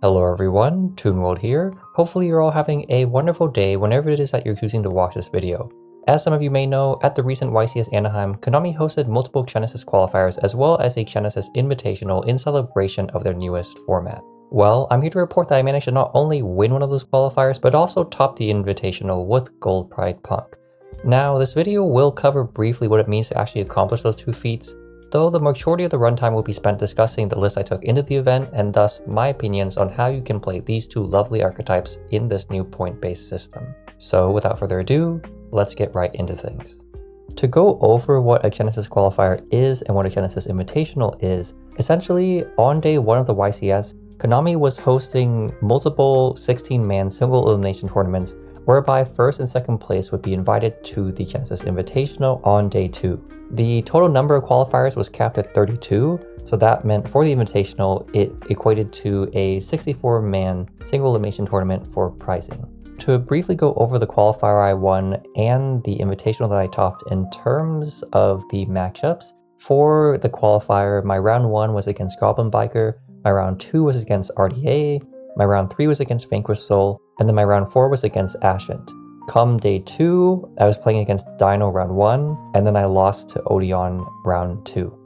Hello everyone, ToonWorld here. Hopefully you're all having a wonderful day whenever it is that you're choosing to watch this video. As some of you may know, at the recent YCS Anaheim, Konami hosted multiple Genesys qualifiers as well as a Genesys Invitational in celebration of their newest format. Well, I'm here to report that I managed to not only win one of those qualifiers, but also top the Invitational with Gold Pride Punk. Now, this video will cover briefly what it means to actually accomplish those two feats, though the majority of the runtime will be spent discussing the list I took into the event and thus my opinions on how you can play these two lovely archetypes in this new point-based system. So without further ado, let's get right into things. To go over what a Genesys qualifier is and what a Genesys Invitational is, essentially on day one of the YCS, Konami was hosting multiple 16-man single elimination tournaments whereby first and second place would be invited to the Genesys Invitational on day 2. The total number of qualifiers was capped at 32, so that meant for the Invitational, it equated to a 64-man single elimination tournament for prizing. To briefly go over the qualifier I won and the Invitational that I topped in terms of the matchups, for the qualifier, my round 1 was against Goblin Biker, my round 2 was against RDA, my round 3 was against Vanquished Soul, and then my round 4 was against Ascent. Come day 2, I was playing against Dino round 1, and then I lost to Odeon round 2.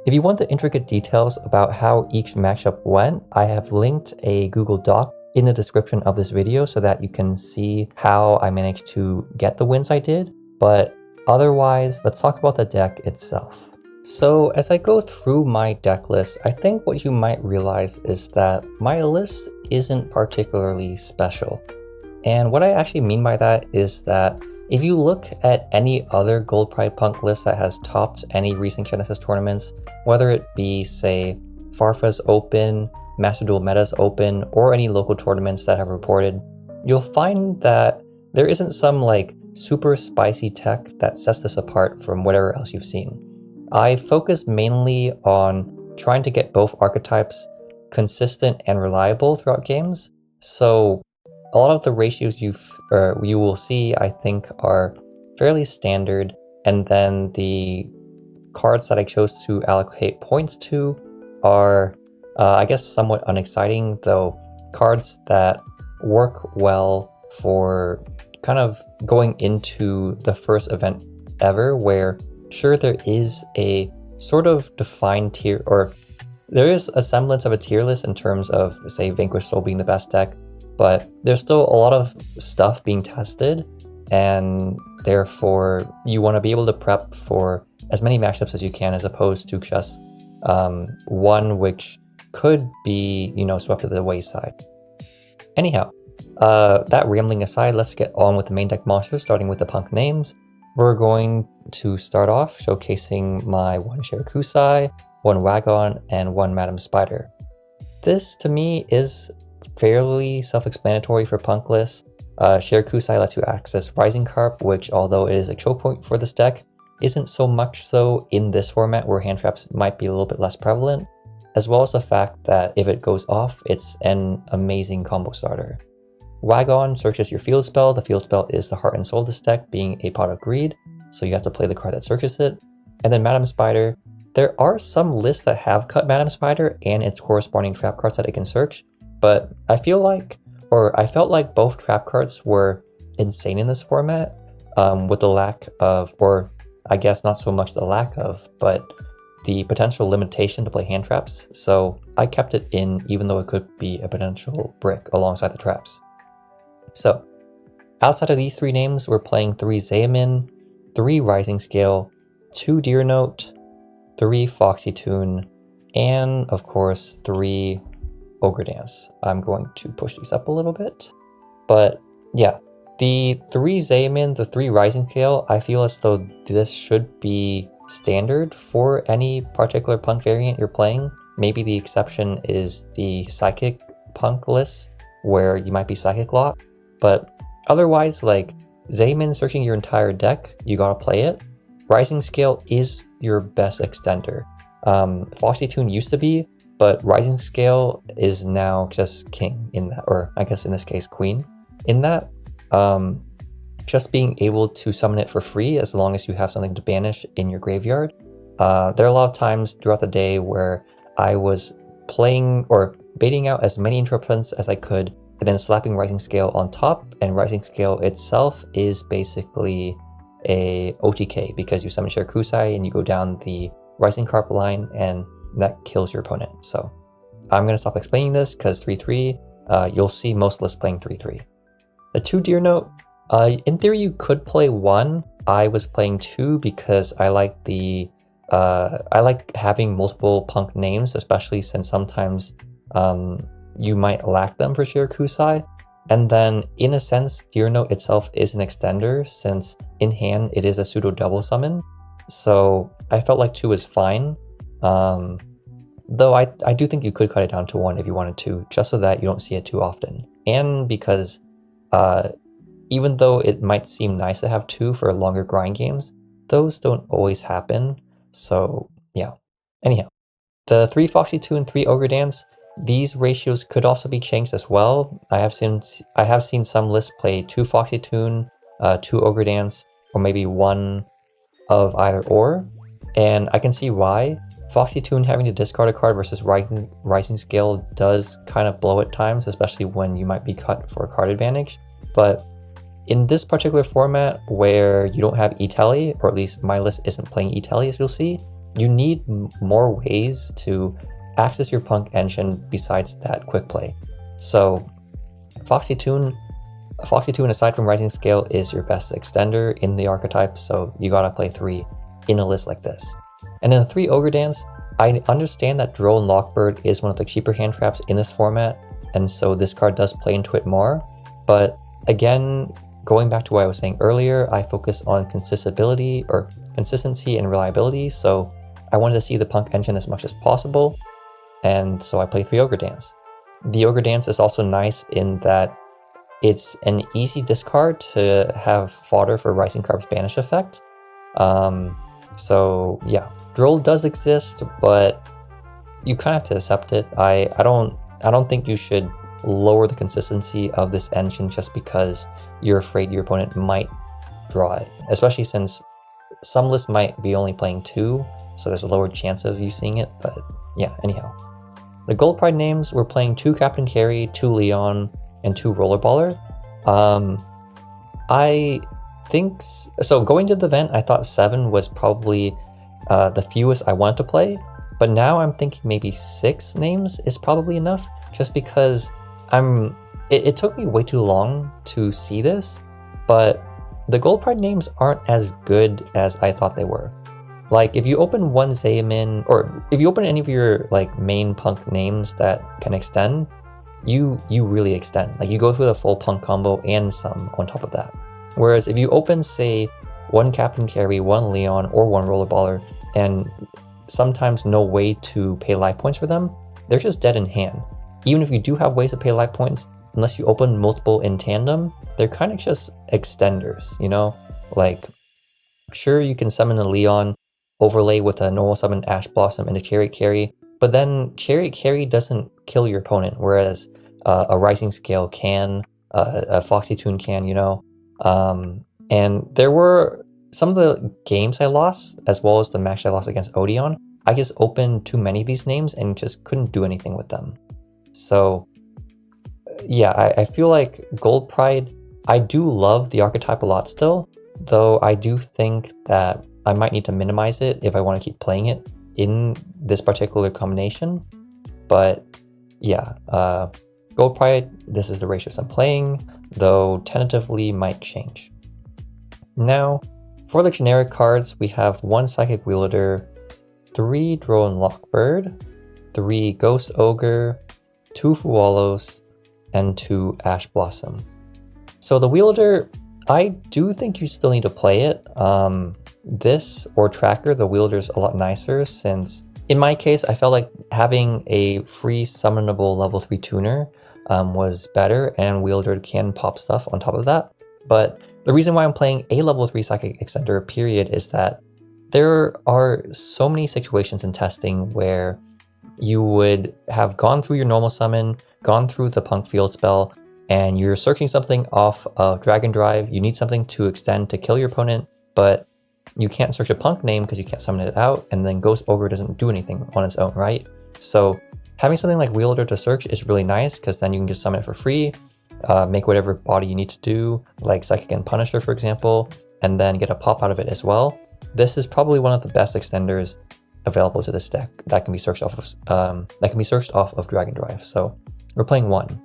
If you want the intricate details about how each matchup went, I have linked a Google Doc in the description of this video so that you can see how I managed to get the wins I did, but otherwise, let's talk about the deck itself. So as I go through my deck list, I think what you might realize is that my list isn't particularly special. And what I actually mean by that is that if you look at any other Gold Pride Punk list that has topped any recent Genesys tournaments, whether it be, say, Farfa's Open, Master Duel Meta's Open, or any local tournaments that have reported, you'll find that there isn't some like super spicy tech that sets this apart from whatever else you've seen. I focus mainly on trying to get both archetypes consistent and reliable throughout games, so a lot of the ratios you will see, I think, are fairly standard, and then the cards that I chose to allocate points to are, I guess, somewhat unexciting, though cards that work well for kind of going into the first event ever, where sure there is a sort of defined tier, or there is a semblance of a tier list in terms of, say, Vanquished Soul being the best deck, but there's still a lot of stuff being tested, and therefore you want to be able to prep for as many matchups as you can, as opposed to just one which could be, swept to the wayside. Anyhow, that rambling aside, let's get on with the main deck monsters, starting with the punk names. We're going to start off showcasing my 1 Shirakusai, 1 Wagon, and 1 Madam Spider. This, to me, is fairly self-explanatory for punk lists. Shirakusai lets you access Rising Carp, which, although it is a choke point for this deck, isn't so much so in this format where hand traps might be a little bit less prevalent, as well as the fact that if it goes off, it's an amazing combo starter. Wagon searches your field spell. The field spell is the heart and soul of this deck, being a Pot of Greed, so you have to play the card that searches it. And then Madam Spider, there are some lists that have cut Madam Spider and its corresponding trap cards that it can search, but I felt like both trap cards were insane in this format, with the lack of, or I guess not so much the lack of, but the potential limitation to play hand traps, so I kept it in even though it could be a potential brick alongside the traps. So, outside of these 3 names, we're playing 3 Xaymin, 3 Rising Scale, 2 Deer Note, 3 Foxy Tune, and of course 3 Ogre Dance. I'm going to push these up a little bit, but yeah, the 3 Xaymin, the 3 Rising Scale, I feel as though this should be standard for any particular punk variant you're playing. Maybe the exception is the Psychic punk list, where you might be Psychic locked, but otherwise, like, Xaymin searching your entire deck, you gotta play it. Rising Scale is your best extender. Foxy Tune used to be, but Rising Scale is now just king in that, or I guess in this case queen in that. Just being able to summon it for free as long as you have something to banish in your graveyard. There are a lot of times throughout the day where I was playing, or baiting out as many interruptions as I could, and then slapping Rising Scale on top, and Rising Scale itself is basically a OTK because you summon Shirakusai and you go down the Rising Carp line and that kills your opponent. So I'm going to stop explaining this because 3-3, you'll see most lists playing 3-3. The 2 Deer Note, in theory you could play 1. I was playing 2 because I like the I like having multiple punk names, especially since sometimes you might lack them for Shirakusai. And then in a sense, Deer Note itself is an extender since in hand it is a pseudo double summon. So I felt like 2 is fine. Though I do think you could cut it down to 1 if you wanted to, just so that you don't see it too often. And because even though it might seem nice to have 2 for longer grind games, those don't always happen. So yeah. Anyhow, the 3 Foxy Toon, 3 Ogre Dance, these ratios could also be changed as well. I have seen some lists play 2 Foxy Toon, 2 Ogre Dance, or maybe 1 of either or. And I can see why. Foxy Toon having to discard a card versus Rising Scale does kind of blow at times, especially when you might be cut for a card advantage. But in this particular format where you don't have E-Tally, or at least my list isn't playing E-Tally as you'll see, you need more ways to access your punk engine besides that quick play. So Foxy Toon aside from Rising Scale is your best extender in the archetype, so you gotta play 3 in a list like this. And in the 3 Ogre Dance, I understand that Drone Lockbird is one of the cheaper hand traps in this format, and so this card does play into it more. But again, going back to what I was saying earlier, I focus on consistency and reliability, so I wanted to see the punk engine as much as possible, and so I play 3 Ogre Dance. The Ogre Dance is also nice in that it's an easy discard to have fodder for Rising Carp's Banish effect. So yeah, Droll does exist, but you kind of have to accept it. I don't think you should lower the consistency of this engine just because you're afraid your opponent might draw it, especially since some lists might be only playing 2, so there's a lower chance of you seeing it. But yeah, anyhow, the Gold Pride names, we're playing 2 Captain Carry, 2 Leon, and 2 Rollerballer. I think so. Going to the event, I thought 7 was probably the fewest I wanted to play, but now I'm thinking maybe 6 names is probably enough, just because it took me way too long to see this, but the Gold Pride names aren't as good as I thought they were. Like, if you open one Xaymin, or if you open any of your like main punk names that can extend, you really extend. Like, you go through the full punk combo and some on top of that. Whereas if you open, say, 1 Captain Carry, 1 Leon, or 1 Rollerballer, and sometimes no way to pay life points for them, they're just dead in hand. Even if you do have ways to pay life points, unless you open multiple in tandem, they're kind of just extenders, you know? Like, sure, you can summon a Leon, overlay with a normal summon Ash Blossom and a Chariot Carry, but then Chariot Carry doesn't kill your opponent, whereas a Rising Scale can, a Foxy Toon can, you know? And there were some of the games I lost, as well as the match I lost against Odeon, I just opened too many of these names and just couldn't do anything with them. So yeah, I feel like Gold Pride, I do love the archetype a lot still, though I do think that I might need to minimize it if I want to keep playing it in this particular combination. But yeah, Gold Pride, this is the ratios I'm playing, though tentatively might change. Now, for the generic cards, we have 1 Psychic Wielder, 3 Drone Lockbird, 3 Ghost Ogre, 2 Fualos, and 2 Ash Blossom. So the Wielder, I do think you still need to play it. This or Tracker, the Wielder's a lot nicer, since in my case, I felt like having a free summonable level 3 tuner was better, and Wielder can pop stuff on top of that. But the reason why I'm playing a level 3 Psychic Extender period is that there are so many situations in testing where you would have gone through your normal summon, gone through the Punk Field spell, and you're searching something off of Dragon Drive, you need something to extend to kill your opponent, but you can't search a Punk name because you can't summon it out, and then Ghost Ogre doesn't do anything on its own, right? So Having something like Wielder to search is really nice because then you can just summon it for free, make whatever body you need to do, like Psychic and Punisher, for example, and then get a pop out of it as well. This is probably one of the best extenders available to this deck that can be searched off of Dragon Drive. So we're playing 1.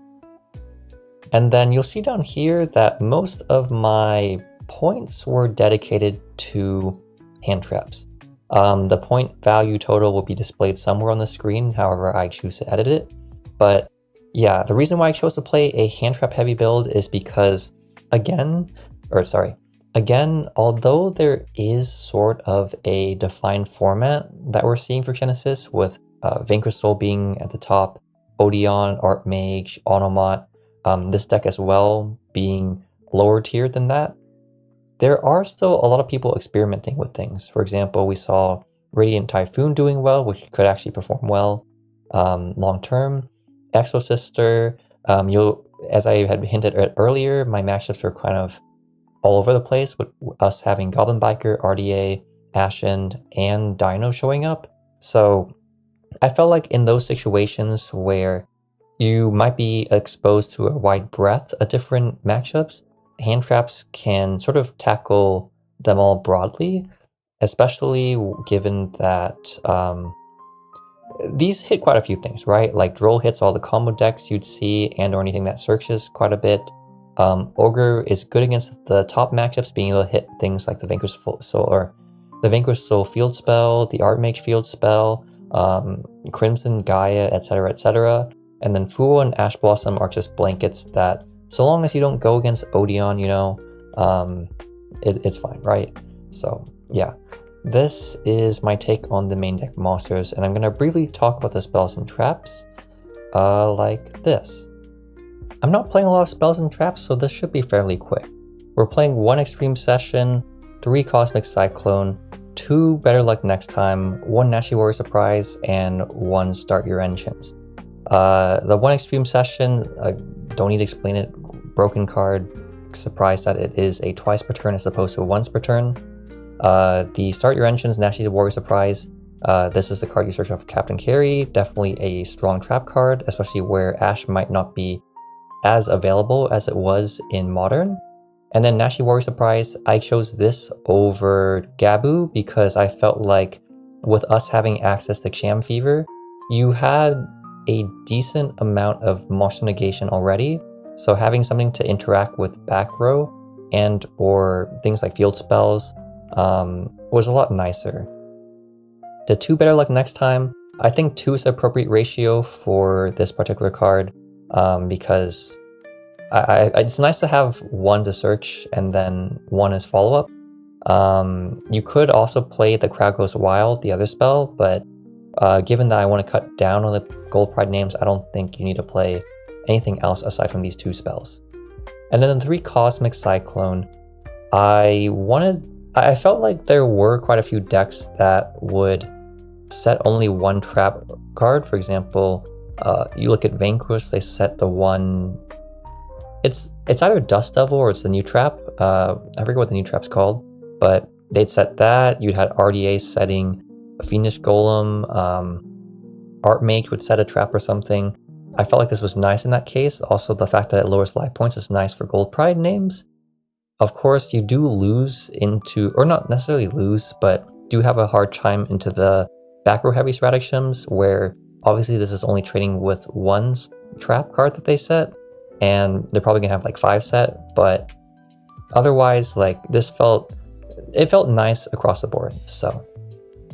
And then you'll see down here that most of my points were dedicated to hand traps. The point value total will be displayed somewhere on the screen, however I choose to edit it. But yeah, the reason why I chose to play a hand trap heavy build is because, again, although there is sort of a defined format that we're seeing for Genesys, with Vanquish Soul being at the top, Odeon, Archmage, Automat, this deck as well being lower tier than that, there are still a lot of people experimenting with things. For example, we saw Radiant Typhoon doing well, which could actually perform well long term. Exo Sister, as I had hinted at earlier, my matchups were kind of all over the place, with us having Goblin Biker, RDA, Ashen, and Dino showing up. So I felt like in those situations where you might be exposed to a wide breadth of different matchups, hand traps can sort of tackle them all broadly, especially given that these hit quite a few things, right? Like Droll hits all the combo decks you'd see and or anything that searches quite a bit. Ogre is good against the top matchups, being able to hit things like the Vanquish Soul field spell, the Archmage field spell, Crimson Gaia, etc., etc. And then Fool and Ash Blossom are just blankets that, so long as you don't go against Odeon, you know, it's fine, right? So yeah, this is my take on the main deck monsters, and I'm going to briefly talk about the spells and traps like this. I'm not playing a lot of spells and traps, so this should be fairly quick. We're playing 1 Extreme Session, 3 Cosmic Cyclone, 2 Better Luck Next Time, 1 Nashi Warrior Surprise, and 1 Start Your Engines. The 1 Extreme Session, don't need to explain it, broken card, surprised that it is a twice per turn as opposed to once per turn. The Start Your Engines, Nashi Warrior Surprise, this is the card you search off Captain Carry, definitely a strong trap card, especially where Ash might not be as available as it was in Modern. And then Nashi Warrior Surprise, I chose this over Gabu because I felt like with us having access to Sham Fever, you had a decent amount of monster negation already, so having something to interact with back row and or things like field spells was a lot nicer. The 2 Better Luck Next Time, I think 2 is the appropriate ratio for this particular card, because it's nice to have 1 to search and then 1 as follow-up. You could also play the Crowd Goes Wild, the other spell, but given that I want to cut down on the Gold Pride names, I don't think you need to play anything else aside from these 2 spells. And then the 3 Cosmic Cyclone, I felt like there were quite a few decks that would set only 1 trap card. For example, you look at Vanquish, they set the 1... It's either Dust Devil or it's the new trap. I forget what the new trap's called, but they'd set that. You'd had RDA setting a Fiendish Golem. Archmage would set a trap or something. I felt like this was nice in that case. Also, the fact that it lowers life points is nice for Gold Pride names. Of course, you do lose into, or not necessarily lose, but do have a hard time into the back row heavy stratagems, where obviously this is only trading with 1 trap card that they set, and they're probably gonna have like 5 set, but otherwise, like, it felt nice across the board. So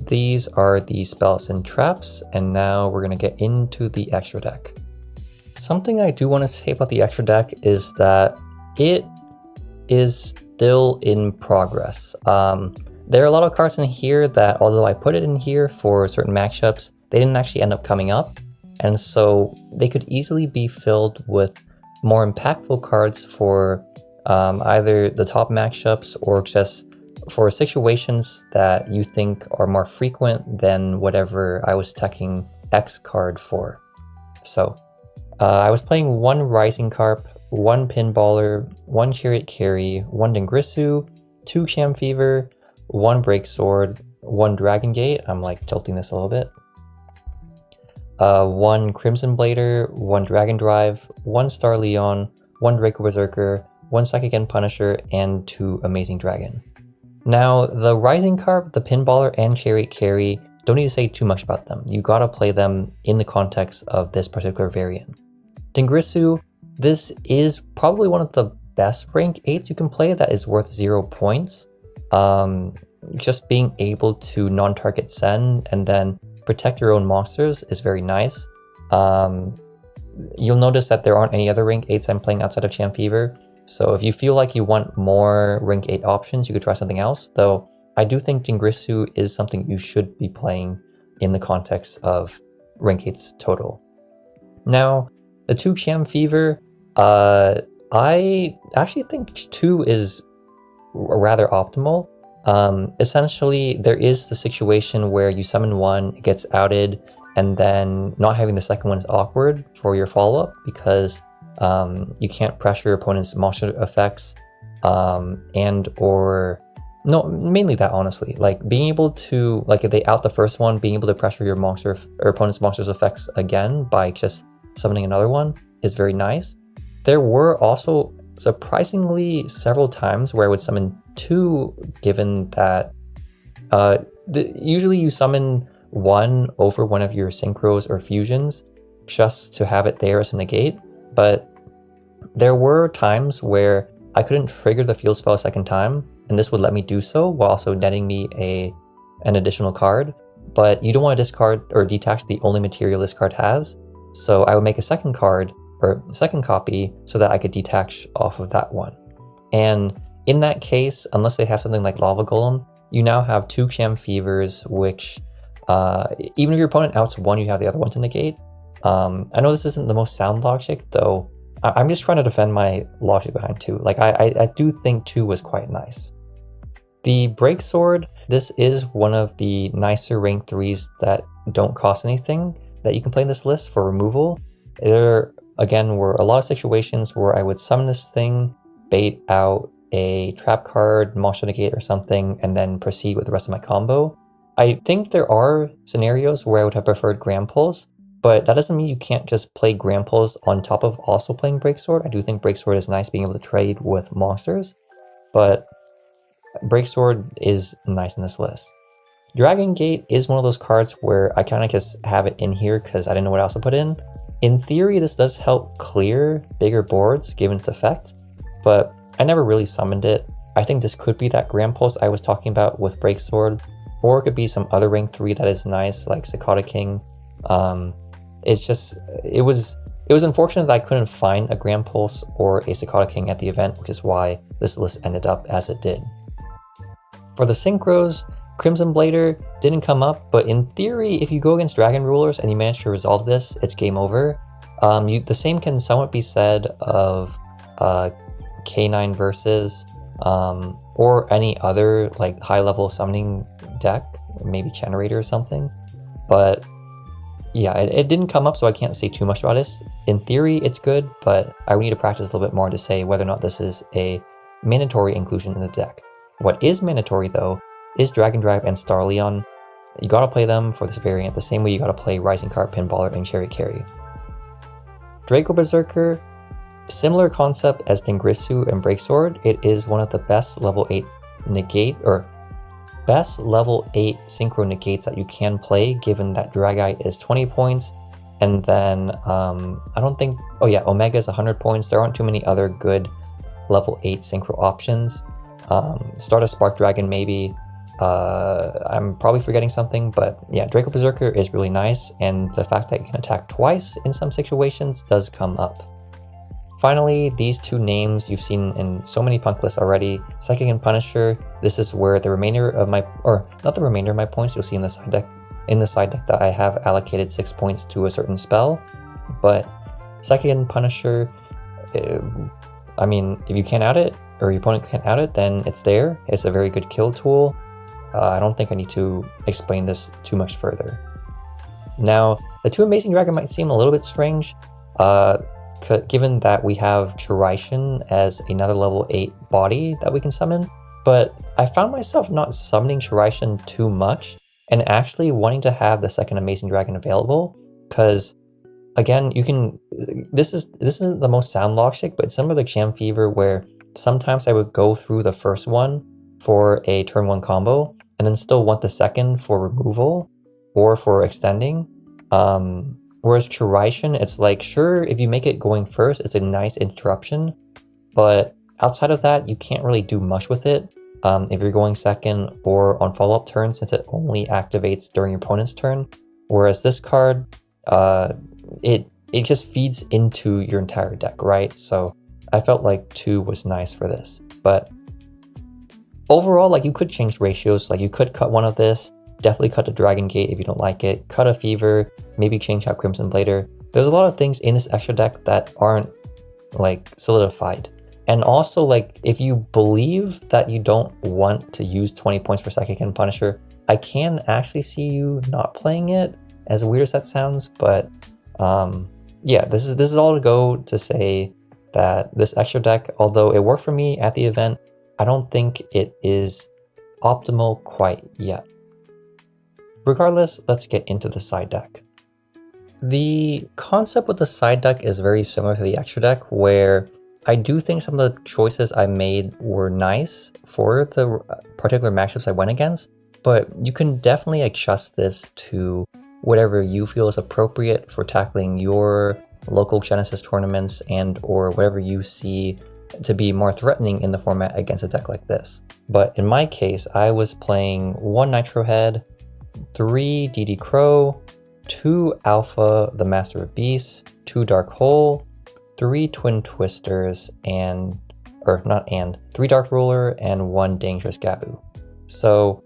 these are the spells and traps, and now we're gonna get into the extra deck. Something I do want to say about the extra deck is that it is still in progress. There are a lot of cards in here that, although I put it in here for certain matchups, they didn't actually end up coming up, and so they could easily be filled with more impactful cards for either the top matchups or just for situations that you think are more frequent than whatever I was teching X card for. So I was playing 1 Rising Carp, 1 Pinballer, 1 Chariot Carry, 1 Dingrisu, 2 Sham Fever, 1 Break Sword, 1 Dragon Gate. I'm like tilting this a little bit. 1 Crimson Blader, 1 Dragon Drive, 1 Star Leon, 1 Draco Berserker, 1 Psychic End Punisher, and 2 Amazing Dragon. Now, the Rising Carp, the Pinballer, and Chariot Carry, don't need to say too much about them. You gotta play them in the context of this particular variant. Dingrisu, this is probably one of the best rank 8s you can play that is worth 0 points. Just being able to non-target send and then protect your own monsters is very nice. You'll notice that there aren't any other rank 8s I'm playing outside of Champ Fever. So if you feel like you want more rank 8 options, you could try something else. Though I do think Dingrisu is something you should be playing in the context of rank 8's total. Now, the 2 Champ Fever, I actually think 2 is rather optimal. Essentially, there is the situation where you summon one, it gets outed, and then not having the second one is awkward for your follow-up because you can't pressure your opponent's monster effects, mainly that, honestly. Like, being able to, like, if they out the first one, being able to pressure your monster or opponent's monster's effects again by just summoning another one is very nice. There were also surprisingly several times where I would summon 2, given that usually you summon 1 over one of your synchros or fusions just to have it there as a negate, but there were times where I couldn't trigger the field spell a second time, and this would let me do so while also netting me an additional card, but you don't want to discard or detach the only material this card has, so I would make a second card or second copy so that I could detach off of that one. And in that case, unless they have something like Lava Golem, you now have 2 Champ Fevers, which even if your opponent outs one, you have the other one to negate. I know this isn't the most sound logic, though I'm just trying to defend my logic behind 2. Like, I do think 2 was quite nice. The Break Sword, this is one of the nicer rank 3s that don't cost anything that you can play in this list for removal. There, again, were a lot of situations where I would summon this thing, bait out a trap card, monster negate or something, and then proceed with the rest of my combo. I think there are scenarios where I would have preferred Grand Pulse, but that doesn't mean you can't just play Grand Pulse on top of also playing Breaksword. I do think Breaksword is nice being able to trade with monsters, but Breaksword is nice in this list. Dragon Gate is one of those cards where I kind of just have it in here because I didn't know what else to put in. In theory, this does help clear bigger boards given its effect, but I never really summoned it. I think this could be that Grand Pulse I was talking about with Breaksword, or it could be some other rank 3 that is nice, like Cicada King. It was unfortunate that I couldn't find a Grand Pulse or a Cicada King at the event, which is why this list ended up as it did. For the Synchros, Crimson Blader didn't come up, but in theory, if you go against Dragon Rulers and you manage to resolve this, it's game over. The same can somewhat be said of K9 Versus, or any other like high-level summoning deck, maybe Generator or something. But yeah, it didn't come up, so I can't say too much about this. In theory, it's good, but I would need to practice a little bit more to say whether or not this is a mandatory inclusion in the deck. What is mandatory, though, is Dragon Drive and Star Leon. You gotta play them for this variant the same way you gotta play Rising Carp, Pinballer, and Chariot Carry. Draco Berserker, similar concept as Dingrisu and Breaksword. It is one of the best level 8 negate, or best level 8 synchro negates that you can play, given that Dragite is 20 points, and then Omega is 100 points. There aren't too many other good level 8 synchro options. Stardust Spark Dragon maybe. I'm probably forgetting something, but yeah, Draco Berserker is really nice, and the fact that it can attack twice in some situations does come up. Finally, these 2 names you've seen in so many punk lists already, Psychic and Punisher. This is where the remainder of my, or not the remainder of my points, you'll see in the side deck. In the side deck that I have allocated 6 points to a certain spell, but Psychic and Punisher, I mean, if you can't out it, or your opponent can't out it, then it's there. It's a very good kill tool. I don't think I need to explain this too much further. Now, the 2 Amazing Dragon might seem a little bit strange, given that we have Chirishan as another level 8 body that we can summon, but I found myself not summoning Chirishan too much, and actually wanting to have the second Amazing Dragon available. because again, you can, this isn't the most sound logic, but some of the Jam Fever where sometimes I would go through the first one for a turn 1 combo and then still want the second for removal or for extending. Whereas Churation, it's like, sure, if you make it going first, it's a nice interruption, but outside of that, you can't really do much with it if you're going second or on follow-up turn, since it only activates during your opponent's turn. Whereas this card, it just feeds into your entire deck, right? So I felt like 2 was nice for this. But overall, like, you could change ratios. Like, you could cut one of this, definitely cut the Dragon Gate if you don't like it, cut a Fever, maybe change out Crimson Blader. There's a lot of things in this extra deck that aren't like solidified. And also, like, if you believe that you don't want to use 20 points for Psychic and Punisher, I can actually see you not playing it, as weird as that sounds. But yeah, this is all to go to say that this extra deck, although it worked for me at the event, I don't think it is optimal quite yet. Regardless, let's get into the side deck. The concept with the side deck is very similar to the extra deck, where I do think some of the choices I made were nice for the particular matchups I went against, but you can definitely adjust this to whatever you feel is appropriate for tackling your local Genesys tournaments and or whatever you see to be more threatening in the format against a deck like this. But in my case, I was playing 1 Nitro Head, 3 DD Crow, 2 Alpha, the Master of Beasts, 2 Dark Hole, 3 Twin Twisters, and, or not and, 3 Dark Ruler, and 1 Dangerous Gabu. So,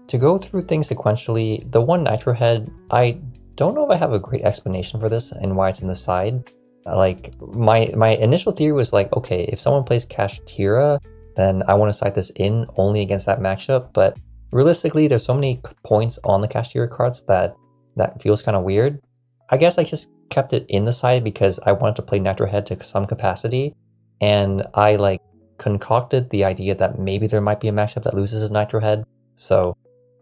to go through things sequentially, the 1 Nitro Head, I don't know if I have a great explanation for this and why it's in the side. Like, my initial theory was like, okay, if someone plays Kashtira, then I want to side this in only against that matchup, but realistically, there's so many points on the Kashtira cards that feels kind of weird. I guess I just kept it in the side because I wanted to play Nitro Head to some capacity, and I like concocted the idea that maybe there might be a matchup that loses a Nitro Head, so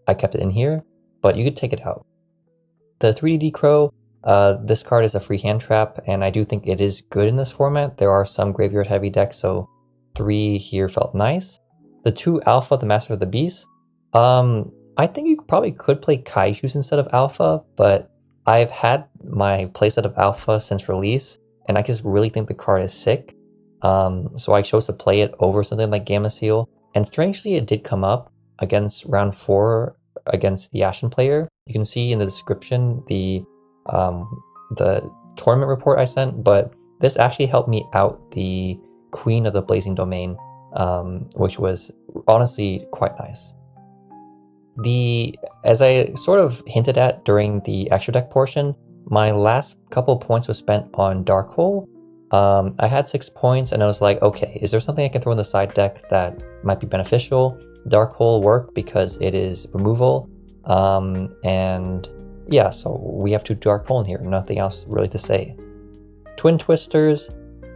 I kept it in here, but you could take it out. The 3D Crow, this card is a free hand trap, and I do think it is good in this format. There are some graveyard heavy decks, so 3 here felt nice. The 2 Alpha, the Master of the Beast, I think you probably could play Kaijus instead of Alpha, but I've had my playset of Alpha since release, and I just really think the card is sick. So I chose to play it over something like Gamma Seal, and strangely it did come up against round 4 against the Ashen player. You can see in the description the tournament report I sent, but this actually helped me out the Queen of the Blazing Domain, which was honestly quite nice. As I sort of hinted at during the extra deck portion, my last couple points was spent on Dark Hole. I had 6 points and I was like, okay, is there something I can throw in the side deck that might be beneficial? Dark Hole worked because it is removal. And yeah, so we have 2 Dark Hole in here, nothing else really to say. Twin Twisters,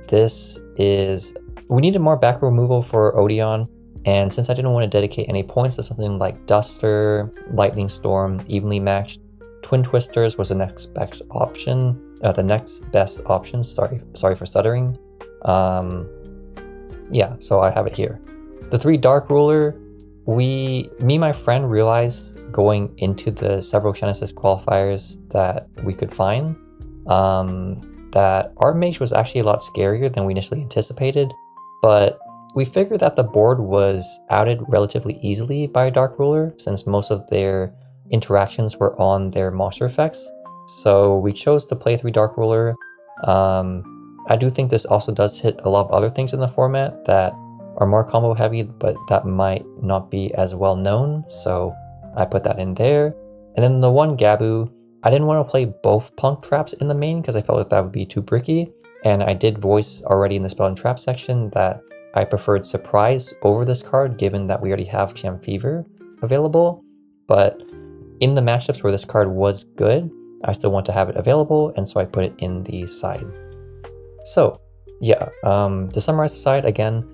we needed more back removal for Odeon. And since I didn't want to dedicate any points to something like Duster, Lightning Storm, evenly matched, Twin Twisters was the next best option. Sorry for stuttering. Yeah, so I have it here. The 3 Dark Ruler, me and my friend realized going into the several Genesys qualifiers that we could find that Archmage was actually a lot scarier than we initially anticipated, but we figured that the board was outed relatively easily by Dark Ruler since most of their interactions were on their monster effects. So we chose to play 3 Dark Ruler. I do think this also does hit a lot of other things in the format that are more combo heavy, but that might not be as well known. So I put that in there. And then the 1 Gabu, I didn't want to play both Punk Traps in the main because I felt like that would be too bricky. And I did voice already in the Spell and Trap section that I preferred Surprise over this card, given that we already have Jam Fever available. But in the matchups where this card was good, I still want to have it available, and so I put it in the side. So yeah, to summarize the side again,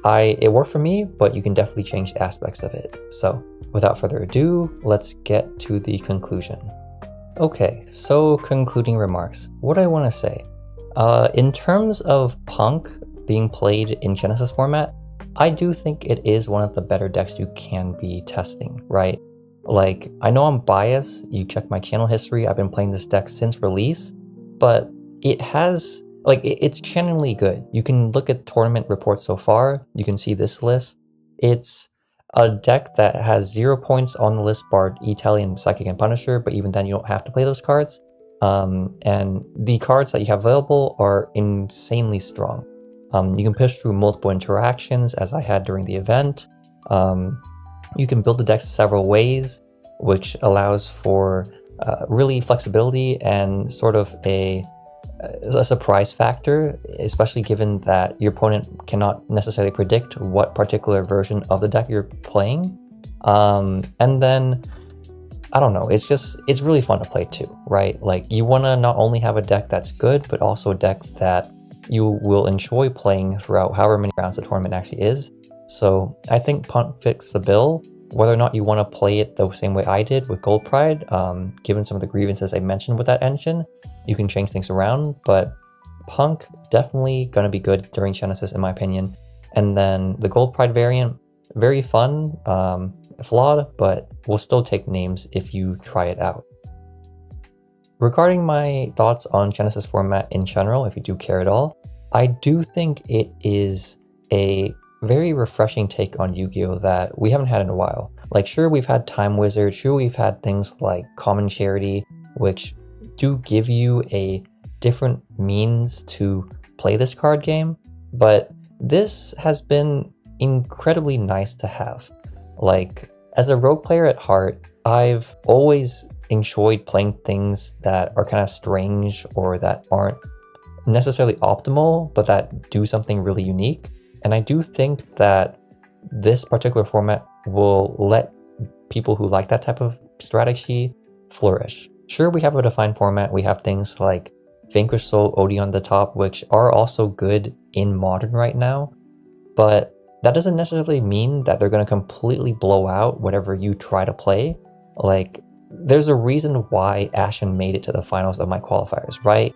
it worked for me, but you can definitely change aspects of it. So without further ado, let's get to the conclusion. Okay, so concluding remarks. What do I want to say? In terms of Punk being played in Genesis format, I do think it is one of the better decks you can be testing, right? Like, I know I'm biased, you check my channel history, I've been playing this deck since release, but it has, like, it's genuinely good. You can look at tournament reports so far, you can see this list. It's a deck that has 0 points on the list barred Italian, Psychic, and Punisher, but even then you don't have to play those cards. And the cards that you have available are insanely strong. You can push through multiple interactions, as I had during the event. You can build the deck several ways, which allows for really flexibility and sort of a surprise factor, especially given that your opponent cannot necessarily predict what particular version of the deck you're playing. And then, I don't know, it's really fun to play too, right? Like, you want to not only have a deck that's good, but also a deck that you will enjoy playing throughout however many rounds the tournament actually is. So I think Punt fits the bill. Whether or not you want to play it the same way I did with Gold Pride, given some of the grievances I mentioned with that engine, you can change things around, but Punk definitely going to be good during Genesis in my opinion. And then the Gold Pride variant, very fun, flawed, but we'll still take names if you try it out. Regarding my thoughts on Genesis format in general, if you do care at all, I do think it is a very refreshing take on Yu-Gi-Oh! That we haven't had in a while. Like, sure, we've had Time Wizard, sure, we've had things like Common Charity, which do give you a different means to play this card game, but this has been incredibly nice to have. Like, as a rogue player at heart, I've always enjoyed playing things that are kind of strange or that aren't necessarily optimal, but that do something really unique. And I do think that this particular format will let people who like that type of strategy flourish. Sure, we have a defined format. We have things like Vanquish Soul, Odeon the top, which are also good in Modern right now, but that doesn't necessarily mean that they're going to completely blow out whatever you try to play. Like, there's a reason why Ashen made it to the finals of my qualifiers, right?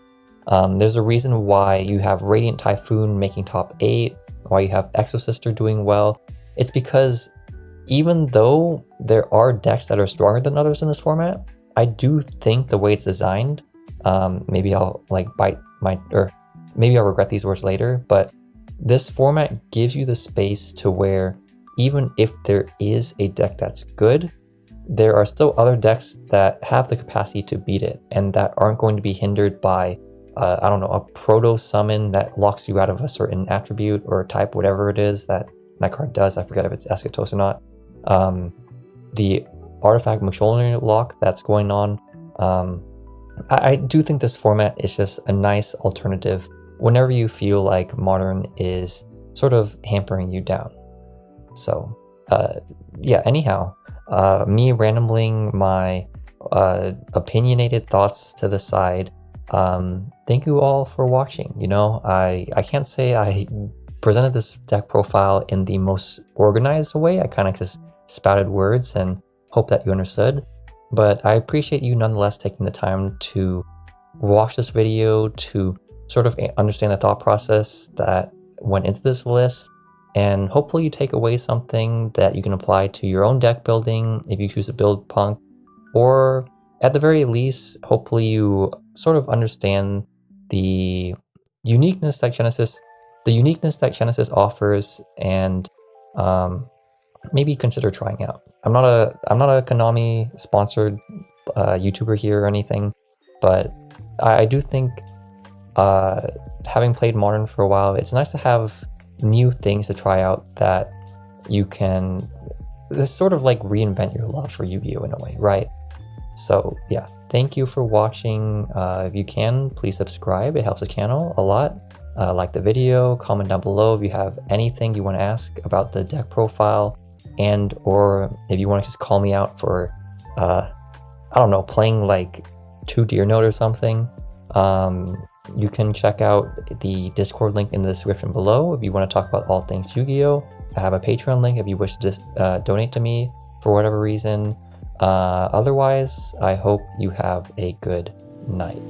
There's a reason why you have Radiant Typhoon making top 8, why you have Exosister doing well. It's because even though there are decks that are stronger than others in this format, I do think the way it's designed, maybe I'll maybe I'll regret these words later, but this format gives you the space to where even if there is a deck that's good, there are still other decks that have the capacity to beat it and that aren't going to be hindered by I don't know, a proto summon that locks you out of a certain attribute or type, whatever it is that card does. I forget if it's Eschatos or not. The artifact Musholner lock that's going on. I do think this format is just a nice alternative whenever you feel like Modern is sort of hampering you down. So yeah, anyhow, me rambling my opinionated thoughts to the side. Thank you all for watching. You know, I can't say I presented this deck profile in the most organized way. I kind of just spouted words and hope that you understood, but I appreciate you nonetheless taking the time to watch this video to sort of understand the thought process that went into this list, and hopefully you take away something that you can apply to your own deck building if you choose to build Punk, or at the very least, hopefully you sort of understand the uniqueness that Genesis offers, and maybe consider trying out. I'm not a Konami sponsored YouTuber here or anything, but I do think having played Modern for a while, it's nice to have new things to try out that you can sort of like reinvent your love for Yu-Gi-Oh! In a way, right? So yeah, thank you for watching. If you can, please subscribe. It helps the channel a lot. Like the video, comment down below if you have anything you want to ask about the deck profile, and or if you want to just call me out for, I don't know, playing like 2 Deer Note or something. You can check out the Discord link in the description below if you want to talk about all things Yu-Gi-Oh! I have a Patreon link if you wish to donate to me for whatever reason. Otherwise, I hope you have a good night.